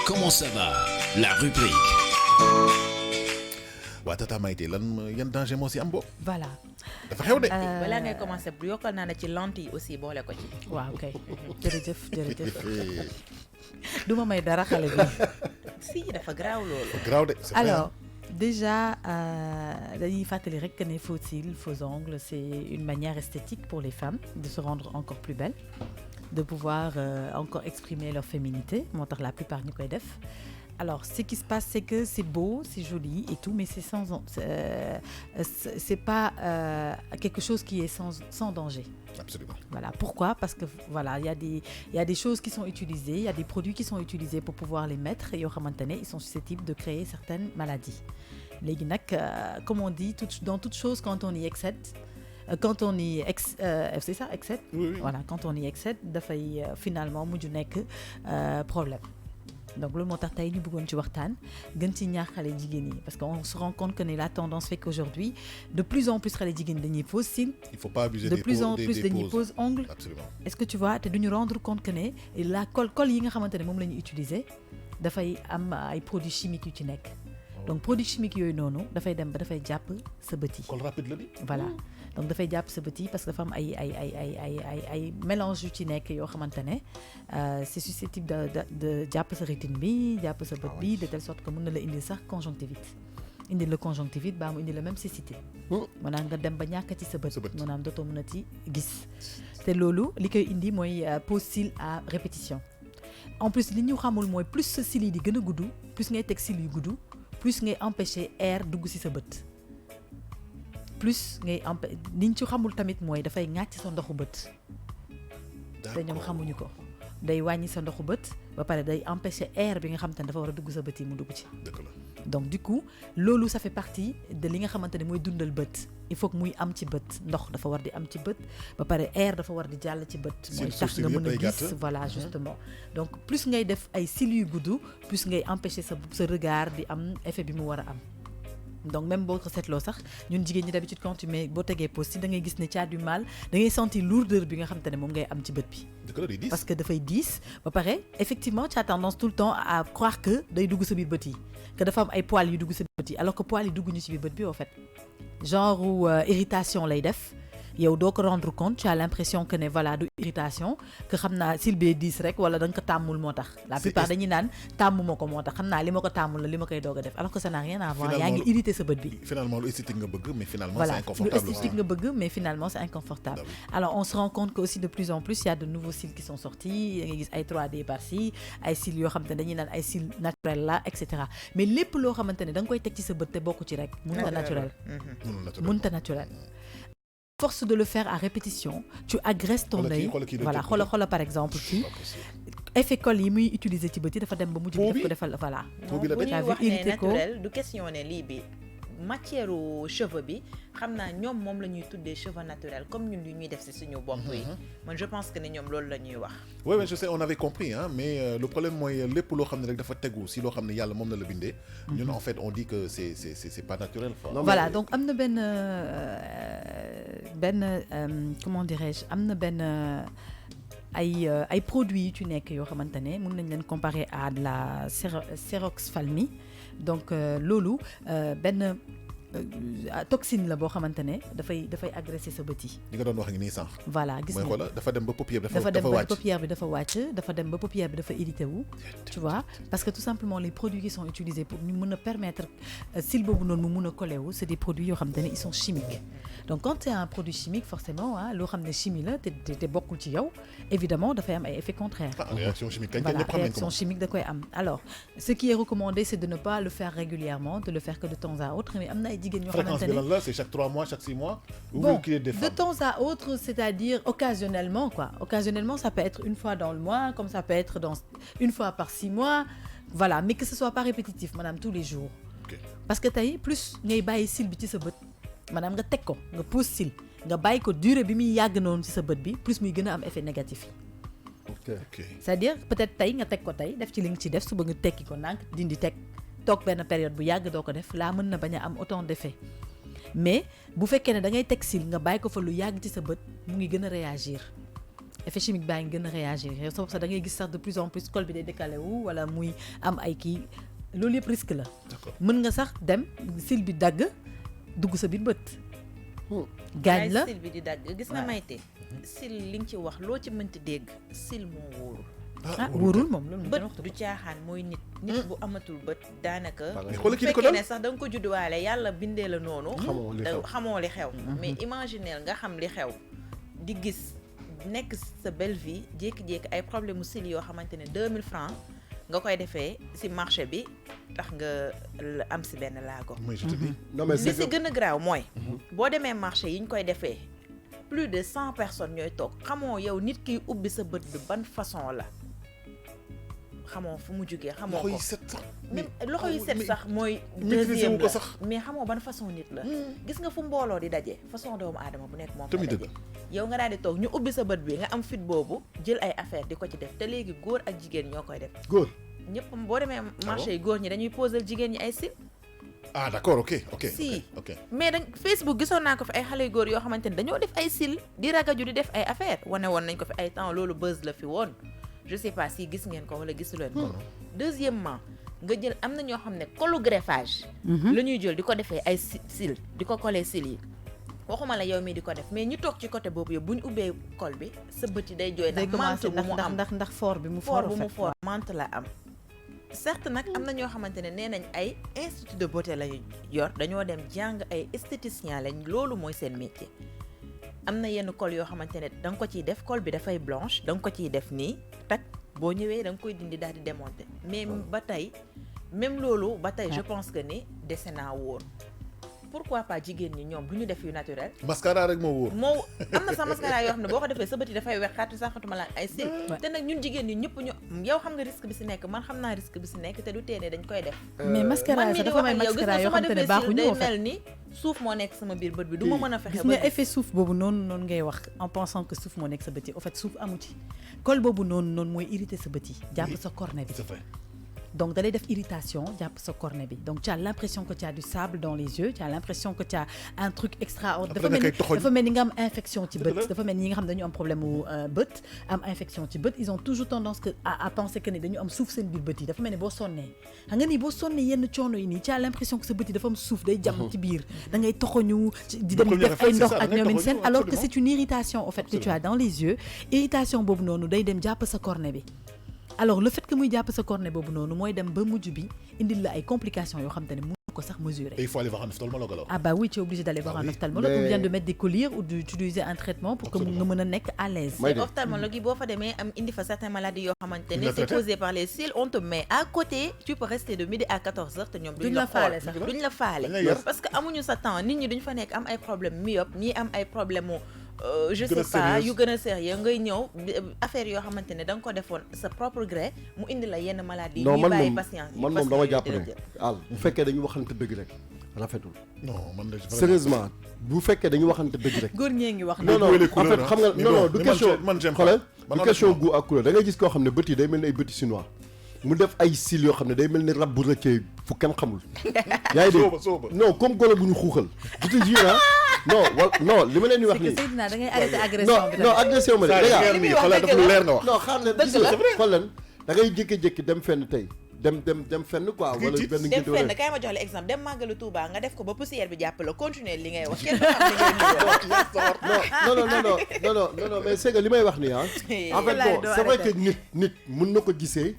comment ça va? La rubrique. waa Tata Maïté yan danger moo si am bo. voilà. dafa xew de. balaa ngay commencer bu yokkal naa la ci lentille aussi boole ko ci. waaw kay jërëjëf du ma may dara xale bi. si dafa garaaw loolu. garaaw de. alors déjà dañuy fàttali rek que ne faux cils faux ongles c'est une manière esthétique pour les femmes de se rendre encore plus belles, de pouvoir encore exprimer leur féminité moo tax la plupart ñu koy def. Alors, ce qui se passe, c'est que c'est beau, c'est joli et tout, mais c'est pas quelque chose qui est sans danger. Absolument. Voilà. Pourquoi? Parce que voilà, il y a des choses qui sont utilisées, il y a des produits qui sont utilisés pour pouvoir les mettre et ils sont susceptibles de créer certaines maladies. Léegi nag, comme on dit, dans toute chose, quand on y excède, c'est ça, excède? Oui. Voilà, quand on y excède, dafay finalement mujj nekk problème. Donc loolu moo tax tey ñu bëggoon ci waxtaan gën ci ñaax xale jigéen yi parce qu'on se rend compte que la tendance fait qu'aujourd'hui de plus en plus xale jigéen dañuy pose cils. Il faut pas abuser de plus en plus dañuy pose ongles. Absolument. Est-ce que tu vois te duñu rendre compte que ne la colle yi nga xamante ne moom la ñuy utiliser dafay am ay produits chimiques yu ci nekk. Donc produits chimiques yooyu noonu dafay dem ba dafay jàpp sa bët yi. Colle rapide la bi. Voilà. Donc dafay jàpp sa bët yi parce que dafa am ay mélange yu ci nekk yoo xamante ne c'est susceptible de jàpp sa rétine bi jàpp sa bët bi de telle sorte que mën na la indil sax conjonctivite indil la conjonctivite baa mu indil la même cécité maanaam nga dem ba ñàkk ci sa bët maanaam dootoo mën a ci gis te loolu li koy indi mooy pose cils à répétition. En plus li ñu xamul mooy plus sa cils yi di gën a gudd plus ngay teg cils yu gudd plus ngay empêcher air dugg ci sa bët. Plus ngay liñ ci xamul tamit mooy dafay ŋàcc sa ndoxu bët. te ñoom xamuñu ko. day wàññi sa ndoxu bët ba pare day empêcher air bi nga xamante ne dafa war a dugg sa bët yi mu dugg ci. Donc du coup loolu ça fait partie de li nga xamante ne mooy dundal bët. Il faut que muy am ci bët ndox dafa war di am ci bët ba pare air dafa war di jàll ci bët. mooy tax nga mën a gis voilà justement. Donc plus ngay def ay cils yu gudd plus ngay empêcher sa regard di am effet bi mu war a am. Donc même boo ko seetloo sax ñun jigéen ñi d'habitude quand tu mets boo tegee pose cils da ngay gis ne tu as du mal da ngay sentir lourdeur bi nga xamante ne moom ngay am ci bët bi. Parce que dafay diis ba pare effectivement tu as tendance tout le temps à croire que day dugg sa biir bët yi que dafa am ay poils yu dugg sa bët yi alors que poils yi dugguñu ci biir bët bi en fait genre irritation lay def. yow doo ko rendre compte tu as l'impression que ne voilà du irritation que xam naa cils bee diis rek wala da nga ko tàmmul moo tax la plupart dañuy naan tàmmuma ko moo tax xam naa li ma ko tàmmul la li ma koy doog a def alors que ça n'a rien à voir yaa ngi irrité sa bët bi finalement lu esthétique nga bëgg mais finalement voilà, c'est inconfortable lu esthétique nga bëgg mais finalement c'est inconfortable alors on se rend compte que aussi de plus en plus il y a de nouveaux cils qui sont sortis nga gis ay 3D par-ci ay cils yoo xamante ne dañuy naan ay cils naturels la et cetera mais lépp loo xamante ne da nga koy teg ci sa bët te bokku ci rek mënta naturel force de le faire à répétition tu agresses ton œil voilà xoolal par exemple fii effet colle yi muy utiliser ci bët yi dafa dem ba mujj bi def ko defal voilà bu ñuy wax ne naturel du question ne lii bi matière cheveux bi xam naa ñoom moom la ñuy tuddee cheveux naturels comme ñun yu ñuy def ci suñu bopp yi man je pense que ne ñoom loolu la ñuy wax oui je sais on avait compris mais le problème mooy lépp loo xam ne rek dafa tegu si loo xam ne yàlla moom na la bindee ñun en fait on dit que c'est pas naturel voilà donc am na benn comment dirais-je am na benn ay produits yu ci nekk yoo xamante ne mën nañ leen comparer à de la séroxphtalmie donc loolu benn toxine la boo xamante ne dafay agresser sa bët yi. li nga doon wax nii sànq. voilà gis nga mooy dafa dem ba paupière bi dafa dem ba paupière bi dafa wàcc dafa dem ba paupière bi dafa irrité wu. tu vois parce que tout simplement les produits qui sont utilisés pour ñu mën a permettre cils boobu noonu mu mën a coller wu c'est des produits yoo xamante ne ils sont chimiques. Donc quand c'est un produit chimique forcément loo xam ne chimie la te bokkul ci yow évidemment dafay am ay effets contraires. réaction chimique kañ voilà réaction chimique da koy am. Alors ce qui est recommandé c'est de ne pas le faire régulièrement de le faire que de temps à autre mais am na jigéen ñoo xamante ne fréquence bi lan la c'est chaque 3 mois chaque 6 mois. bon de temps à autre c'est-à-dire occasionnellement quoi occasionnellement ça peut être une fois dans le mois comme ça peut être une fois par 6 mois voilà mais que ce soit pas répétitif maanaam tous les jours. Parce que tey plus ngay bàyyi cils bi ci sa bët maanaam nga teg ko nga pose cils nga bàyyi ko durée bi muy yàgg noonu ci sa bët bi plus muy gën a am effet négatif yi. C'est-à-dire peut-être tey nga teg ko tey def ci li nga ci def suba nga tekki ko ndànk dindi teg. toog benn période bu yàgg doo ko def laa mën na bañ a am autant d'effet mais bu fekkee ne da ngay teg cils nga bàyyi ko fa lu yàgg ci sa bët mu ngi gën a réagir effet chimique baa ngi gën a réagir yow sax da ngay gis sax de plus en plus col bi day décalé wu wala muy am ay kii loolu yëpp risque la. mën nga sax dem cil bi dagg dugg sa biir bët. gaañ la cil bi di dagg gis nga Mayte. cil li nga ci wax loo ci mënti dégg cil moo wóorul. wóorul moom loolu bët du caaxaan mooy nit bu amatul bët daanaka bu fekkee ne sax da nga ko judduwaale yàlla bindee la noonu xamoo li xew mais imagineel nga xam li xew di gis nekk sa belle vie jékki-jékki ay problème mu cils yoo xamante ne 2000 francs nga koy defee ci marché bi tax nga am ci benn laago li ci gën a graaw mooy boo demee marché yi ñu koy defee plus de 100 personnes ñooy toog xamoo yow nit kiy ubbi sa bët bi ban façon la xamoo fu mu jógee xamoo ko loxo yi set sax mooy deuxième la mais xamoo ban façon nit la gis nga fu mbooloo di daje façon doomu aadama bu nekk moom la daje yow nga daal di toog ñu ubbi sa bët bi nga am fit boobu jël ay affaire di ko ci def te léegi góor ak jigéen ñoo koy def góor ñëpp boo demee marché yi góor ñi dañuy poser jigéen ñi ay cils d'accord ok si mais dañ Facebook gisoon naa ko fi ay xale yu góor yoo xamante ne dañoo def ay cils di ragaju di def ay affaire wane woon nañ ko fi ay temps loolu buzz la fi woon je sais pas si gis ngeen ko wala gisuleen ko deuxièmement nga jël am na ñoo xam ne colu greffage la ñuy jël di ko defee ay cils di ko coller cils yi waxuma la yow mii di ko def mais ñu toog ci côté boobu yow bu ñu ubbee col bi sa bët yi day jooy ndax mante bu mu am ndax fort bi mu fort mante la am certes nag am na ñoo xamante ne nee nañ ay institut de beauté lañu yor dañoo dem jàng ay esthéticien lañ loolu mooy seen métier am na yenn col yoo xamante ne da nga ko ciy def col bi dafay blanche da nga ko ciy def nii tak boo ñëwee da nga koy dindi daal di démonter mais ba tey même loolu ba tey je pense que ni dese naa woon pourquoi pas jigéen ñi ñoom du ñu def yu naturel mascara rek moo wóor moo am na sax mascara yoo xam ne boo ko defee sa bët yi dafay wex xaatu sax xatuma la ay cils te nag ñun jigéen ñi ñëpp ñu yow xam nga risque bi si nekk man xam naa risque bi si nekk te du teene dañ koy def mais mascara sax dafa may mascara yoo xam te ne baaxuñu day mel ni suuf moo nekk sama biir bët bi du ma mën a fexe gis nga effet suuf boobu noonu ngay wax en pensant que suuf moo nekk sa bët yi en fait suuf amu ci col boobu noonu mooy irriter sa bët yi jàpp sa cornée bi donc da lay def irritation jàpp sa cornée bi donc tu as l'impression que tu as du sable dans les yeux tu as l'impression que tu as un truc extraordinaire dafa mel ni nga am infection ci bët dafa mel ni ñi nga xam dañu am problème mu bët am infection ci bët ils ont toujours tendance que à penser que ni dañu am suuf seen biir bët yi dafa mel ni boo sonnee xam nga ni boo sonnee yenn coono yi nii tu as l'impression que sa bët yi dafa am suuf day jàmm ci biir da ngay toxoñu di dem def ay ndox ak ñoom seen alors que c'est une irritation au fait que tu as dans les yeux irritation boobu noonu day dem jàpp sa cornée bi alors le fait que muy jàpp sa cornée boobu noonu mooy dem ba mujj bi indil la ay complications yoo xam te ne mënu ko sax mesurer. Et il faut aller voir un ophtalmologue alors. Ah bah oui, tu es obligé d'aller voir un ophtalmologue ou bien de mettre des collyres ou d'utiliser un traitement pour que nga mën a nekk à l'aise. Ophtalmologue yi boo fa demee am indi fa certaines maladies yoo xamante ne c'est causé par les cils, on te met à côté, tu peux rester de midi à 14h te ñoom duñ la faale sax duñ la faale parce que amuñu sa temps nit ñi duñ fa nekk am ay problème myope ñii am ay problème je sais pas yu gën a sérieux ngay ñëw affaire yoo xamante ne da nga ko defoon sa propre gré mu indi la yenn maladie yi bàyyi patience man moom dama jàpp ne al bu fekkee dañu waxante dëgg rek rafetul non man sérieusement bu fekkee dañu waxante dëgg rek góor ñee ngi wax non en fait xam nga non du question xoolal du question goût ak couleur da ngay gis koo xam ne bët yi day mel ni ay bëti chinois mu def ay cils yoo xam ne day mel ni rab bu rëccee fu kenn xamul yaa ngi dégg non comme golo bu ñu xuuxal je te jure non non li ma leen di wax nii Seydina da ngay arrêté agression bi non agression ma de xoolal dafa lu leer nga wax non xaar leen gis nga xool leen da ngay jékki-jékki dem fenn tey dem fenn quoi wala benn dem fenn kay ma jox la exemple dem màggalu Touba nga def ko ba poussière bi jàpp la continuer li ngay wax kenn xam li ngay non mais c'est que li may wax nii en fait bon c'est vrai que nit mën na ko gisee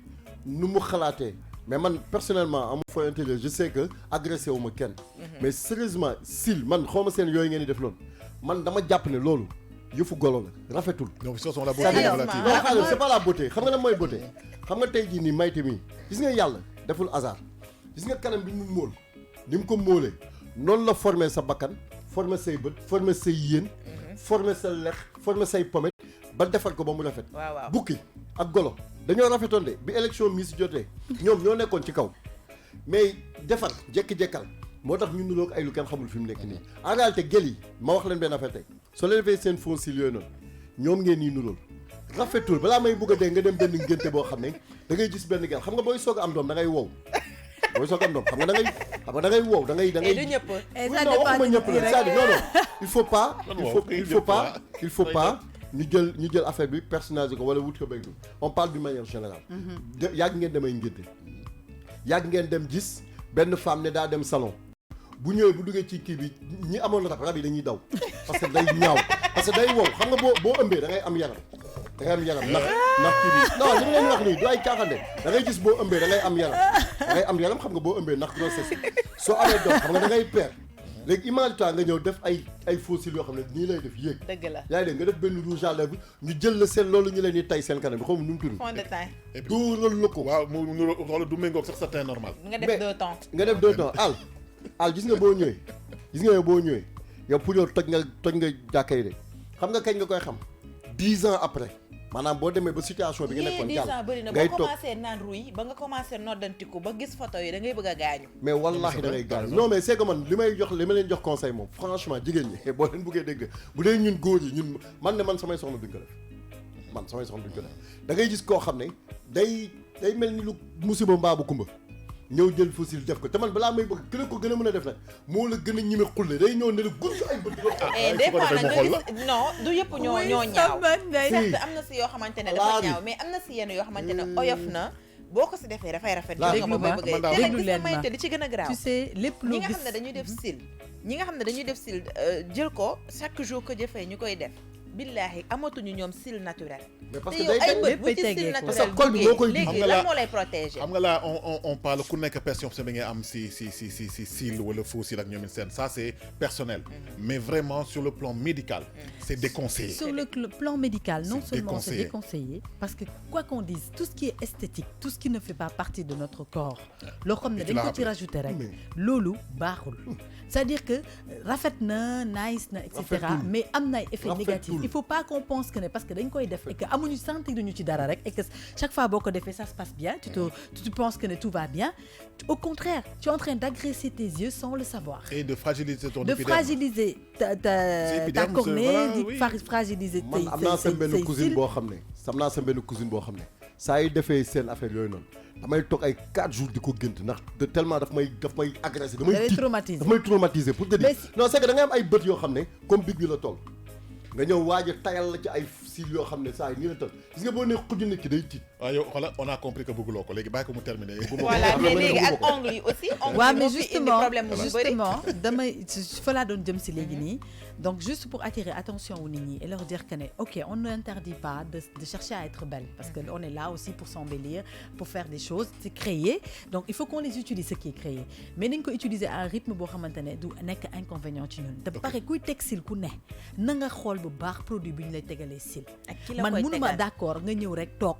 nu mu xalaatee mais man personnellement amu fooy intérieur je sais que agressé wu ma kenn mais sérieusement cils man xaw ma seen yooyu ngeen di def loolu man dama jàpp ne loolu yëfu golo la rafetul non c'est pas la beauté xam nga lan mooy beauté xam nga tey jii nii mayte mi gis nga yàlla deful hasard gis nga kanam bi mu móol ni mu ko móolee noonu la formé sa bakkan formé say bët formé say yéen formé sa lex formé say pommette ba defar ko ba mu rafet bukki ak golo dañoo rafetoon de bi élection Miss jotee ñoom ñoo nekkoon ci kaw mais defar jekki-jekkal moo tax ñu nuroog ay lu kenn xamul fi mu nekk nii en réalité gel yi ma wax leen benn affaire tey soo leen defee seen faux cils yooyu noonu ñoom ngeen nii nurool rafetul balaa may bëgg a dee nga dem benn ngénte boo xam ne da ngay gis benn gel xam nga booy soog a am doom da ngay wow booy soog a am doom xam nga da ngay wow da ngay du ñëpp non waxuma ñëpp la c'est-à-dire non il faut pas ñu jël affaire bi personnalisé ko wala wut ko béy on parle d'une manière générale. yàgg ngeen demay ngénte yàgg ngeen dem gis benn femme ne daa dem salon bu ñëwee bu duggee ci kii bi ñi amoon rab yi dañuy daw parce que day ñaaw parce que day wow xam nga boo ëmbee da ngay am yaram ndax kii bi non li ma leen wax nii du ay caaxaan da ngay gis boo ëmbee da ngay am yaram xam nga boo ëmbee ndax grossesse soo amee doom xam nga da ngay père léegi imagine toi nga ñëw def ay fossiles yoo xam ne nii lay def yéeg. dëgg la yaa ngi dégg nga def benn rouge à lèvres ñu jël la seen loolu ñu leen di tay seen kanam bi xaw ma nu mu tudd. fond de teint. duural la ko. waaw mu du méngoog sax sa teint normal. nga def 2 temps. nga def 2 temps al gis nga boo ñëwee yow pour yow toj nga jàkka yi de xam nga kañ nga koy xam 10 ans après maanaam boo demee ba situation bi nga nekkoon jàll. 10 ans bëri na boo commencé naan ruy ba nga commencé noddantiku ba gis photo yi da ngay bëgg a gaañu. mais wallahi da ngay gaañu non mais c'est que man li ma leen jox conseil moom franchement jigéen ñi boo leen bëggee dégg bu dee ñun góor yi man samay soxna duñ ko def da ngay gis koo xam ne day mel ni lu musiba mbaa bu kumba ñëw jël fossile def ko te man balaa may bëgg ki la ko gën a mën a def nag moo la gën a ñime xulle day ñëw ne la gunsu ay bët des fois nag nga gis non du yëpp ñoo ñaaw certes am na si yoo xamante ne dafa ñaaw mais am na si yenn yoo xamante ne oyof na boo ko si defee dafay rafet déglu ma déglu leen ma li ci gën a graaw tu sais lépp lu ñi nga xam ne dañuy def cils jël ko chaque jour que jëfee ñu koy def billaahi amatuñu ñoom cils naturel. mais parce te que yow ay day bët bu ci cils naturel col bi moo koy léegi lan moo lay protéger. xam nga là on parle ku nekk perception bi ngay am si cils wala faux cils ak ñoom seen ça c'est personnel. mais vraiment sur le plan médical. c'est déconseillé. Sur le plan médical, non C'est seulement c'est déconseillé. déconseillé, parce que quoi qu'on dise, tout ce qui est esthétique, tout ce qui ne fait pas partie de notre corps, loo xam ne tu dañ l'as ko ci rappelé. rajouter rek loolu baaxul. c'est-à-dire que rafet na nice na et cetera Rafetul. mais am na ay effets Rafetul. négatifs. Il faut pas qu'on pense que ne parce que dañ koy def et que amuñu sentir duñu ci dara rek et que chaque fois boo ko defee ça se passe bien tu penses que ne tout va bien. Au contraire, tu es en train d'agresser tes yeux sans le savoir. Et de fragiliser ton De épiderme. fragiliser ta épiderme, cornée, voilà, di oui. fragiliser man am naa seen benn cousine boo xam ne saa yu defee seen affaire yooyu noonu damay toog ay 4 jours di ko gént ndax de tellement daf may agressé damay traumatiser. daf may traumatiser pour te dire Mais non c'est que da ngay am ay bët yoo xam ne comme big bi la toll nga ñëw waaj a tayal la ci ay cils yoo xam ne saa yi nii la toll gis nga boo nee xuj nit ki day tiit. waaw yow xoolal on a compris que bëgguloo ko léegi bàyyi ko mu terminer. voilà mais léegi ak ongles yi aussi. waaw mais justement damay fa laa doon jëm si léegi nii donc juste pour attirer attention aux nit ñi et leur dire que ne ok on n'interdit pas de chercher à être belle parce que on est là aussi pour s'embellir pour faire des choses c'est créé donc il faut qu'on les utilise ce qui est créé mais nañ ko utiliser à un rythme boo xamante ne du nekk inconvénient ci ñun te pare kuy teg cils ku ne na nga xool bu baax produit bi ñu lay tegalee cils man mënuma d'accord nga ñëw rek toog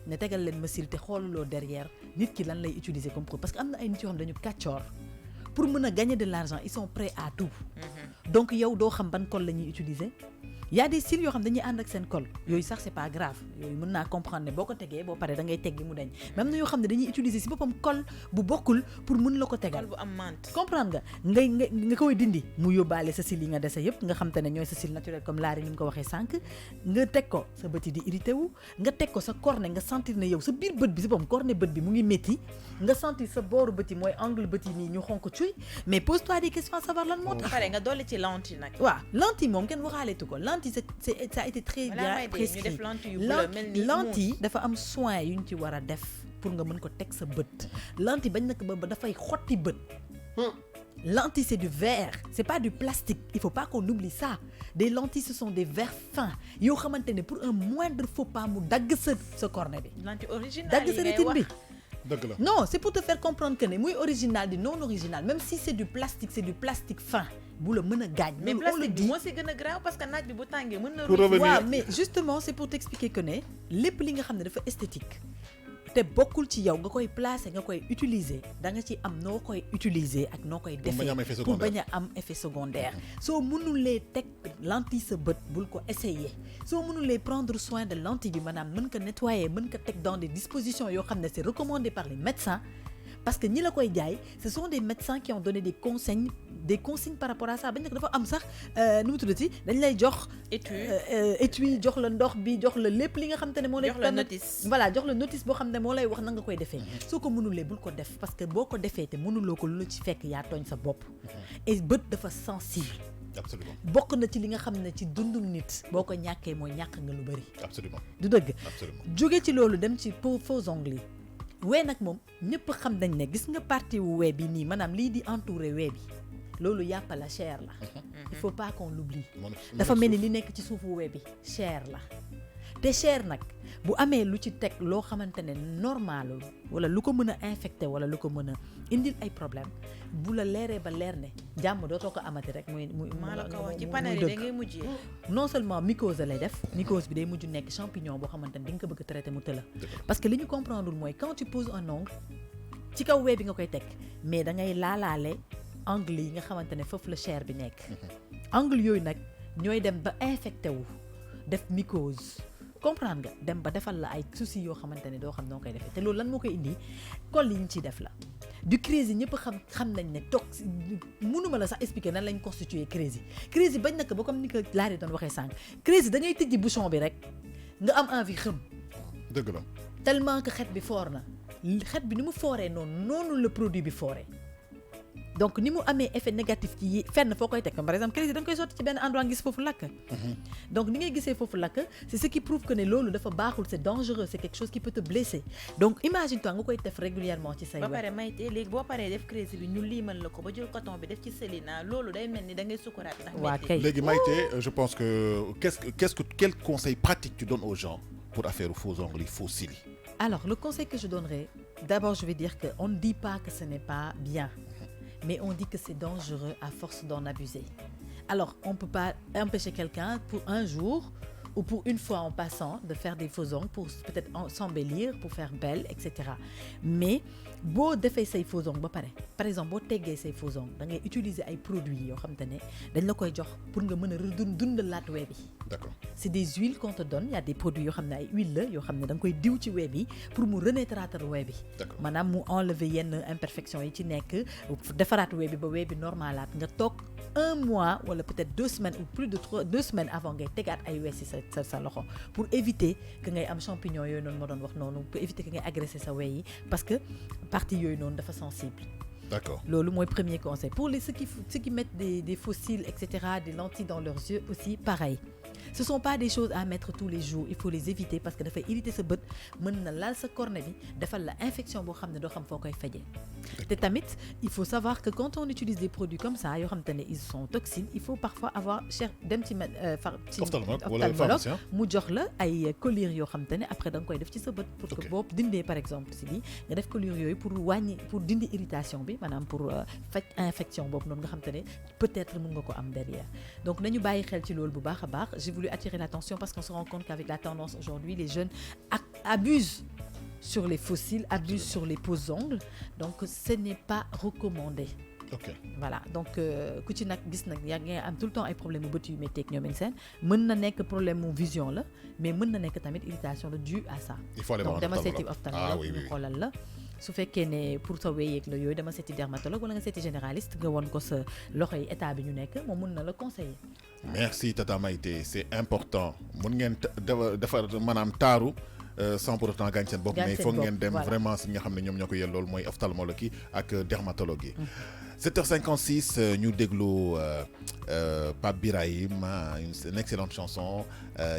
ne tegal leen ma cils te xooluloo derrière nit ki lan lay utiliser comme produit parce que am na ay nit yoo xam dañu kàccoor pour mën a gagner de l'argent ils sont prêts à tout donc yow doo xam ban col la ñuy utiliser y a des cils yoo xam dañuy ànd ak seen col yooyu sax c'est pas grave yooyu mën naa comprendre ne boo ko tegee boo paree da ngay teggi mu dañ mais am na yoo xam ne dañuy utiliser si boppam col bu bokkul pour mën la ko tegal bu am menthe comprendre nga nga koy dindi mu yóbbaale sa cils yi nga dese yëpp nga xam te ne ñooy sa cils naturel comme Laari ni mu ko waxee sànq nga teg ko sa bët yi di irrité wu nga teg ko sa cornée nga sentir ne yow sa biir bët bi si boppam cornée bët bi mu ngi métti nga sentir sa booru bët yi mooy angle bët yi nii ñu xonk cuy mais pose-toi des questions à savoir lan moo tax pare nga dolli ci lentille nag waaw lentille moom kenn waxaaleetu ko lentille ça a été très bien prescrit lentille dafa am soin yu ñu ci war a def pour nga mën ko teg sa bët lentille bañ nak ba dafay xotti bët lentille c'est du verre c'est pas du plastique il faut pas qu'on oublie ça des lentilles ce sont des verres fins yoo xamante ne pour un moindre faux pas mu dagg sa cornée bi lentille originale dagg sa rétine bi dëgg la non c'est pour te faire comprendre que ne muy original di non original même si c'est du plastique fin bu la mën a gaañ. mais plastique bi moo si gën a grave parce que naaj bi bu tàngee mën na. pour revenir waaw mais justement c'est pour t'expliquer que ne lépp li nga xam ne dafa esthétique te bokkul ci yow nga koy placer nga koy utiliser da nga ci am noo koy utiliser ak noo koy defee pour bañ a am effet secondaire soo mënulee teg lentille sa bët bul ko essayer soo mënulee prendre soin de lentille bi maanaam mën ko nettoyer mën ko teg dans des dispositions yoo xam ne c'est recommandé par les médecins parce que ñi la koy jaay ce sont des médecins qui ont donné des consignes par rapport à ça bañ nag dafa am sax nu mu tuddati dañ lay jox étui jox la ndox bi jox la lépp li nga xam te ne moo lay jox la notice voilà jox la notice boo xam ne moo lay wax na nga koy defee soo ko mënulee bul ko def parce que boo ko defee te mënuloo ko lu la ci fekk yaa tooñ sa bopp et bët dafa sensible absolument bokk na ci li nga xam ne ci dundum nit boo ko ñàkkee mooy ñàkk nga lu bëri absolument du dëgg absolument jóge ci loolu dem ci faux ongles yi wee nag moom ñëpp xam nañ ne gis nga partie wu wee bi nii maanaam lii di entouré wee bi loolu yàpp la chair la il faut pas qu'on l'oublie dafa mel ni li nekk ci suufu wee bi chair la te chair nag bu amee lu ci teg loo xamante ne normalul wala lu ko mën a infecté wala lu ko mën a indil ay problème bu la leeree ba leer ne jàmm dootoo ko amati rek muy maa la ko wax ci panel yi da ngay mujjee non seulement mycose lay def mycose bi day mujj nekk champignon boo xamante ne di nga ko bëgg traité mu tëla parce que li ñu comprendre mooy quand tu poses un ongle ci kaw wee bi nga koy teg mais da ngay laalaale angle yi nga xamante ne foofu la chair bi nekk angle yooyu nag ñooy dem ba infecté wu def mycose comprendre nga dem ba defal la ay soucis yoo xamante ne doo xam noo koy defee te loolu lan moo koy indi col yi ñu ciy def la du crazy ñëpp xam nañ ne toog mënuma la sax expliquer nan lañ constituer crazy bañ na ko ba comme ni ko Laari doon waxee sànq crazy da ngay tijji bouchon bi rek nga am envie xëm dëgg la tellement que xet bi foor na xet bi ni mu fooree noonu le produit bi fooree donc ni mu amee effet négatif ci fenn foo koy teg par exemple crazy da nga koy sotti ci benn endroit gis foofu lakk donc ni ngay gisee foofu lakk c'est ce qui prouve que ne loolu dafa baaxul c'est dangereux c'est quelque chose qui peut te blesser donc imagine toi nga koy def régulièrement ci say ba pare Mayte léegi boo paree def crazy bi ñu liimal la ko ba jël coton bi def ci Selina loolu day mel ni da ngay sukuraat ndax waa kay léegi Mayte je pense que quel conseil pratique tu donnes aux gens pour affaire faux ongles faux cils? Alors le conseil que je donnerais d'abord je vais dire que on ne dit pas que ce n'est pas bien mais on dit que c'est dangereux à force d'en abuser. Alors, on ne peut pas empêcher quelqu'un pour un jour ou pour une fois en passant de faire des faux ongles pour peut-être s'embellir, pour faire belle, etc. Mais, boo defee say faux ongles ba pare par exemple boo teggee say faux ongles da ngay utiliser ay produits yoo xam te ne dañ la koy jox pour nga mën a dundalaat wee bi. D'accord. C'est des huiles qu'on te donne, il y a des produits yoo xam ne ay huile la yoo xam ne da nga koy diw ci wee bi pour mu renaître wee bi. D'accord. maanaam mu enlever yenn imperfections yi ci nekk defaraat wee bi ba wee bi normalaat nga toog 1 mois wala peut-être 2 semaines ou plus de 2 semaines avant ngay tegaat ay wee si sa loxo pour éviter que ngay am champignon yooyu noonu ma doon wax noonu pour éviter que ngay agresser sa wee yi parce que partie yooyu noonu dafa sensible. D'accord. Loolu mooy premier conseil. Pour ceux qui mettent des fossiles, etc., des lentilles dans leurs yeux aussi, pareil. Ce ne sont pas des choses à mettre tous les jours. Il faut les éviter parce que dafay irriter sa bët mën na laal sa cornée bi defal la infection boo xam ne doo xam foo koy fajee. te tamit il faut savoir que quand on utilise des produits comme ça yoo xam te ne ils sont toxiques il faut parfois avoir dem ci ophtalmologue mu jox la ay collyre yoo xam te ne après da nga koy def ci sa bët pour que boo dindee par exemple si lii nga def collyre yooyu pour dindi irritation bi maanaam pour faj infection boobu noonu nga xam te ne peut-être mën nga ko am derrière donc nañu bàyyi xel ci loolu bu baax a baax j'ai voulu attirer l'attention parce qu'on se rend compte qu'avec la tendance aujourd'hui les jeunes abusent sur les fossiles, abusent sur les pose ongles donc ce n'est pas recommandé. Ok. Voilà donc ku ci nag gis nag yaa ngi am tout le temps ay problème mu bët yu métti ak ñoom seen mën na nekk problème mu vision la mais mën na nekk tamit irritation la due à ça. Il faut aller voir donc dama seeti ophtalmologue ñu xoolal la. su fekkee ne pour sa wéyeeg la yooyu dama seeti dermatologue wala nga seeti généraliste nga won ko sa loxo yi état bi ñu nekk moom mën na la conseiller. Merci Tata Mayte c'est important mën ngeen defar maanaam taaru sans pour autant gaañ seen bopp mais foog ngeen dem vraiment si nga xam ne ñoom ñoo ko yel loolu mooy ophtalmologue yi ak dermatologue yi. 7h56 ñu déglu Pape Birahim une excellente chanson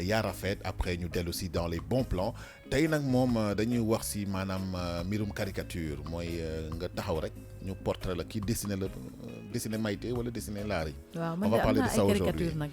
yaa rafet après ñu dellu si dans les bons plans tey nag moom dañuy wax si maanaam mbirum caricature mooy nga taxaw rek ñu portrait la kii dessiné Mayte wala dessiné Laari. waaw man de am naa ay caricature nag